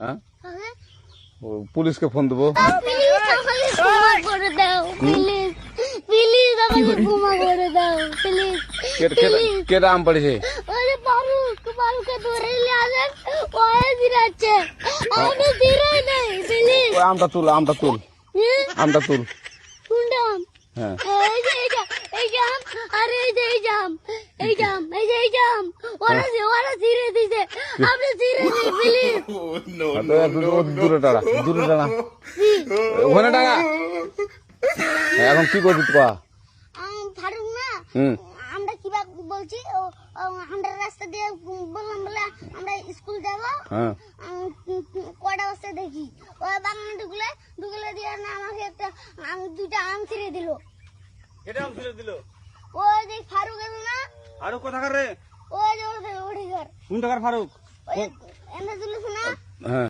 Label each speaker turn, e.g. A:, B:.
A: হ্যাঁ
B: হ্যাঁ
A: ও পুলিশকে ফোন দেবো।
B: প্লিজ আমাকে ক্ষমা করে দাও প্লিজ প্লিজ আমাকে ক্ষমা করে দাও প্লিজ প্লিজ
A: কেটা আম পড়েছে?
B: ওরে বারুকে ধরে নিয়ে আসেন ওয়ে দিরাচ্ছে আমি দিরাই নাই প্লিজ
A: ওই আমটা তুল আমটা তুল
B: কুন্ডাম
A: হ্যাঁ
B: এই জাম আরে এই জাম ওরা ধীরে দিছে আপনি ধীরে নেই প্লিজ
A: দূরে টাড়া ওখানে টাকা। এখন কি করছিস কয়া?
B: ফারুক না আমরা কিভাবে বলছি আমরা রাস্তা দিয়ে বললাম বলে আমরা স্কুল যাব
A: হ্যাঁ
B: কটা বসে দেখি ওই বাগানে ঢুকলে দিয়ে না আমাকে একটা দুটা আম ছিঁড়ে দিল।
C: এটা আম ছিঁড়ে দিল?
B: ওই যে ফারুক এলো না
C: ফারুক কোথাকার রে?
B: ওই যে ওঠে ঘর
C: কোন টাকার ফারুক?
B: ওই এনে তুলিস না
A: হ্যাঁ